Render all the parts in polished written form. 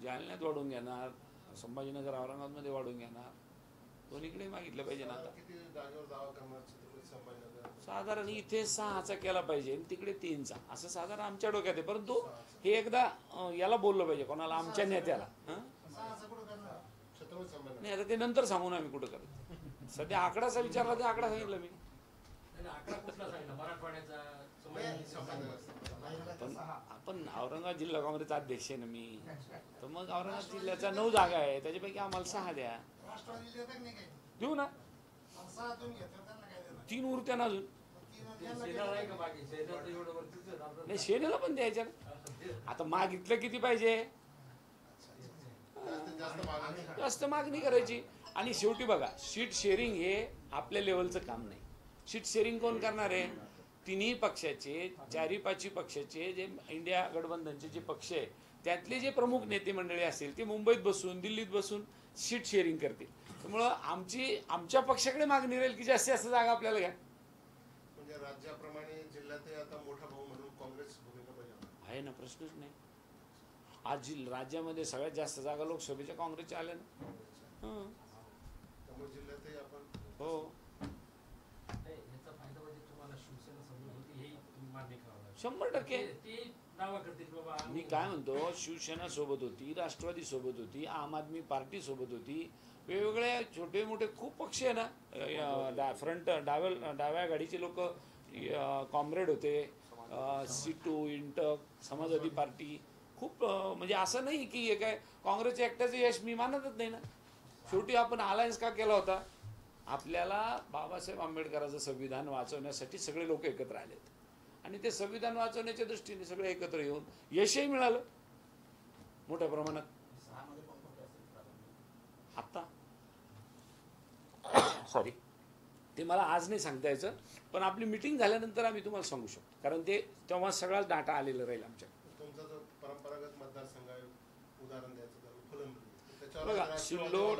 जालन्यात वाढून घेणार, संभाजीनगर औरंगाबादमध्ये वाढून घेणार, दोन्हीकडे मागितलं पाहिजे ना. आता किती जागेवर दावा करणार छत्रपती संभाजीनगर? साधारण इथे 6चा केला पाहिजे आणि तिकडे 3चा, असं साधारण आमच्या डोक्यात आहे. परंतु हे एकदा याला बोललं पाहिजे, कोणाला, आमच्या नेत्याला. छत्रपती संभाजीनगर नाही, आता ते नंतर सांगून आम्ही कुठं करतो. सध्या आकडाचा विचारला, ते आकडा सांगितलं मी. पण आपण औरंगाबाद जिल्हा काँग्रेसचा अध्यक्ष आहे ना मी, तर मग औरंगाबाद जिल्ह्याच्या 9 जागा आहे, त्याच्यापैकी आम्हाला 6 द्या. देऊ ना, 3 उरत्या ना अजून. नाही, सेनेला पण द्यायच्या ना. आता मागितलं किती पाहिजे, जास्त मागणी करायची. आणि शेवटी बघा, सीट शेअरिंग हे आपल्या लेवलचं काम नाही. सीट शेअरिंग कोण करणार आहे? तिन्ही पक्षाचे, 4-5 पक्षाचे जे इंडिया गठबंधनचे जे पक्ष आहे त्यातले जे प्रमुख नेते मंडळी असतील ते मुंबईत बसून, दिल्लीत बसून सीट शेअरिंग करतील. त्यामुळं आमच्या पक्षाकडे मागणी राहील की जास्तीत जास्त जागा आपल्याला घ्या. म्हणजे राज्याप्रमाणे जिल्ह्यातही आता मोठा भाऊ म्हणून काँग्रेस भूमिका बजावणार आहे ना, प्रश्नच नाही. आज राज्यामध्ये सगळ्यात जास्त जागा लोकसभेच्या काँग्रेसच्या आल्या ना. त्यामुळे जिल्ह्यातही आपण हो, 100%. मी काय म्हणतो, शिवसेना सोबत होती, राष्ट्रवादी सोबत होती, आम आदमी पार्टी सोबत होती, वेगवेगळे छोटे मोठे खूप पक्ष आहे ना. फ्रंट डाव्या गाडीचे लोक कॉम्रेड होते, सीटू, इंटक, समाजवादी पार्टी, खूप. म्हणजे असं नाही की हे काय काँग्रेसच्या एकट्याचं यश मी मानतच नाही ना. शेवटी आपण अलायन्स का केला होता? आपल्याला बाबासाहेब आंबेडकरांचं संविधान वाचवण्यासाठी सगळे लोक एकत्र आलेत आणि ते संविधान वाचवण्याच्या दृष्टीने सगळे एकत्र येऊन यशही मिळालं मोठ्या प्रमाणात. आत्ता सॉरी, ते मला आज नाही सांगता यायचं, पण आपली मिटिंग झाल्यानंतर आम्ही तुम्हाला सांगू शकतो, कारण ते तेव्हा सगळाच डाटा आलेला राहील आमच्या. तुमचा जो परंपरागत मतदारसंघ आहे, उदाहरण द्यायचं तर फुलंब्री, बघा, सिल्लोड,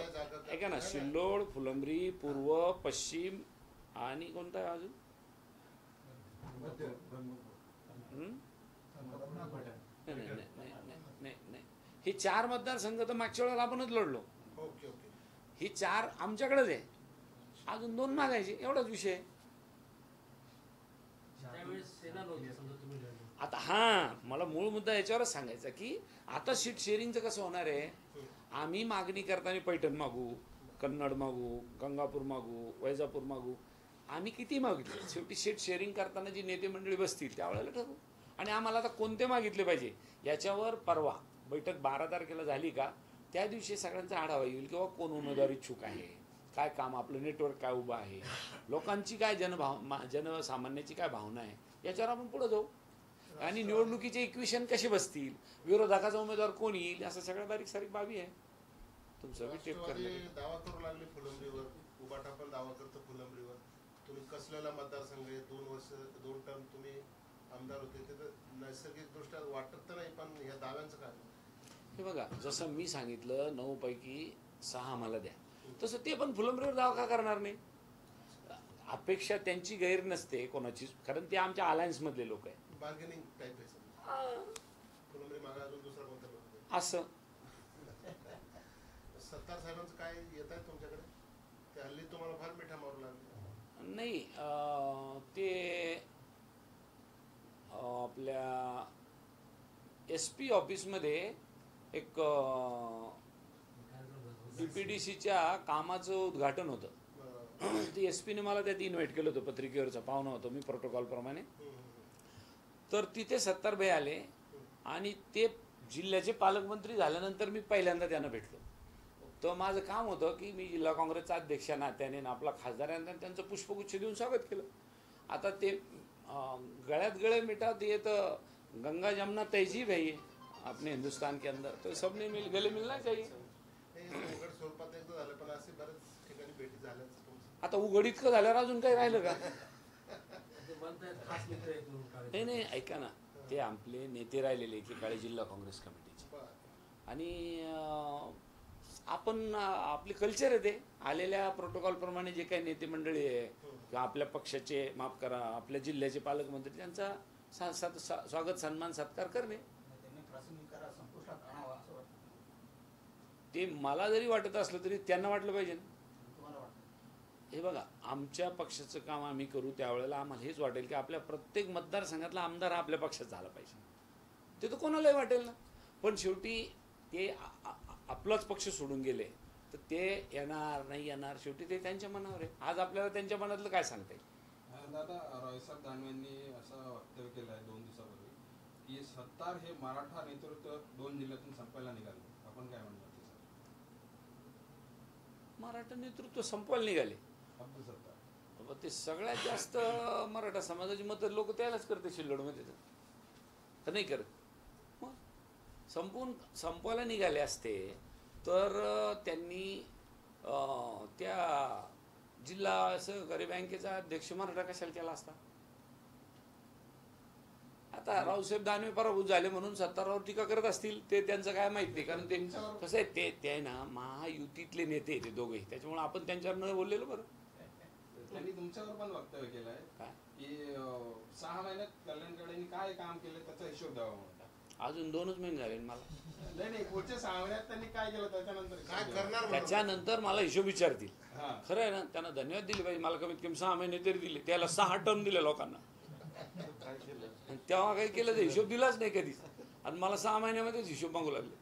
ऐका ना, सिल्लोड, फुलंब्री, पूर्व, पश्चिम आणि कोणता आहे अजून? नाही, हे 4 मतदारसंघ तर मागच्या वेळेला आपणच लढलो. ही 4 आमच्याकडेच आहे, अजून 2 मागायचे, एवढाच विषय. आता मला मूळ मुद्दा याच्यावरच सांगायचा की आता सीट शेअरिंगचं कसं होणार आहे. आम्ही मागणी करताना पैठण मागू, कन्नड मागू, गंगापूर मागू, वैजापूर मागू, आम्ही किती मागितले, शेवटी सीट शेअरिंग करताना जी नेते मंडळी बसतील त्यावेळेला ठरवू. आणि आम्हाला आता कोणते मागितले पाहिजे याच्यावर परवा बैठक 12 तारखेला झाली का त्या दिवशी सगळ्यांचा आढावा येईल, किंवा कोण उमेदवार इच्छुक आहे, काय काम, आपलं नेटवर्क काय उभं आहे, लोकांची काय जनसामान्याची काय भावना आहे, याच्यावर आपण पुढे जाऊ. आणि निवडणुकीचे इक्वेशन कसे बसतील, विरोधकाचा उमेदवार कोण येईल, असं सगळ्या बारीक सारीक बाबी आहे. तुमचं टेप दावा करू लागले फुलंब्रीवर, उबाटा पण दावा करतो फुलंब्रीवर. तुम्ही कसलेला मतदारसंघ आहे, 2 वर्ष 2 टर्म तुम्ही आमदार होते, ते तर नैसर्गिक दृष्ट्या वाटत तर नाही, पण ह्या दाव्यांचं काय? हे बघा, जसं मी सांगितलं 9 पैकी 6 मला द्या, तसं ते पण फुलंब्रीवर दावा का करणार नाही? अपेक्षा त्यांची गैर नसते कोणाची, कारण ते आमच्या अलायन्स मधले लोक आहेत. बार्गेनिंग टाईप आहे फुलंब्री मागा अजून दुसरा कोणता असं. सत्तार साहेबांचं काय येत आहे तुमच्याकडे? ते हल्ली तुम्हाला फार मिठा मारू लागले. नाही, ते आपल्या SP ऑफिसमध्ये एक DPDCच्या कामाचं उद्घाटन होतं. ते SP ने मला त्यात इन्व्हाइट केलं होतं, पत्रिकेवरचं पाहुणं होतं मी प्रोटोकॉलप्रमाणे. तर तिथे सत्तारभाई आले आणि ते जिल्ह्याचे पालकमंत्री झाल्यानंतर मी पहिल्यांदा त्यांना भेटलो. तर माझं काम होतं की मी जिल्हा काँग्रेसचा अध्यक्ष नात्याने आपला खासदार यांना त्यांचं पुष्पगुच्छ देऊन स्वागत केलं. आता ते गळ्यात गळे मिटा दिए तो गंगा जमुना तहजीब है ये अपने हिंदुस्तान के अंदर, तो सबने गले मिलना चाहिए. आता उघड इतकं झाल्यावर अजून काही राहिलं का? नाही, ऐका ना, ते आपले नेते राहिलेले एकेकाळी जिल्हा काँग्रेस कमिटीचे, आणि आपण आपले कल्चर आहे ते आलेल्या प्रोटोकॉलप्रमाणे जे काही नेते मंडळी आहे किंवा आपल्या पक्षाचे, माफ करा, आपल्या जिल्ह्याचे पालकमंत्री, त्यांचा स्वागत, सन्मान, सत्कार करणे. ते मला जरी वाटत असलं तरी त्यांना वाटलं पाहिजे ना. हे बघा, आमच्या पक्षाचं काम आम्ही करू त्यावेळेला आम्हाला हेच वाटेल की आपल्या प्रत्येक मतदारसंघातला आमदार हा आपल्या पक्षात झाला पाहिजे. ते तर कोणालाही वाटेल ना. पण शेवटी ते आपलाच पक्ष सोडून गेले तर ते येणार नाही येणार शेवटी ते त्यांच्या मनावर आहे. आज आपल्याला त्यांच्या मनातलं काय सांगता येईल. दादा, रावसाहेब दानवेंनी असं वक्तव्य केलं आहे 2 दिवसापूर्वी की सत्तार हे मराठा नेतृत्व 2 जिल्ह्यातून संपायला निघाले. आपण काय म्हणतात? मराठा नेतृत्व संपवायला निघाले. अब्दुल सत्तार ते सगळ्यात जास्त मराठा समाजाची मतं लोक त्यालाच करते शिल्लोडमध्ये, तर नाही करत. मग संपवायला निघाले असते तर त्यांनी त्या जिल्हा सहकारी बँकेचा अध्यक्ष मराठा कशाला केला असता. आता रावसाहेब दानवे पराभूत झाले म्हणून सत्तारावर टीका करत असतील, ते त्यांचं काय माहित नाही. कारण ते कसं आहे, ते ना महायुतीतले नेते ते दोघे, त्याच्यामुळे आपण त्यांच्यावर न बोललेलो बरं. त्यांनी तुमच्यावर पण वक्तव्य केलं आहे की 6 महिन्यात कल्याणकडेंनी काय काम केलं त्याचा हिशोब द्यावा म्हणतात. अजून 2च महिने झाले मला. नाही, पुढच्या 6 महिन्यात त्यांनी काय केलं त्याच्यानंतर काय करणार त्याच्यानंतर मला हिशोब विचारतील. खरं आहे ना, त्यांना धन्यवाद दिले पाहिजे. मला कमीत कमी 6 महिने तरी दिले. त्याला 6 टर्म दिले लोकांना. तेव्हा काही केलं तर हिशोब दिलाच नाही कधीच. आणि मला 6 महिन्यामध्येच हिशोब मागू लागले.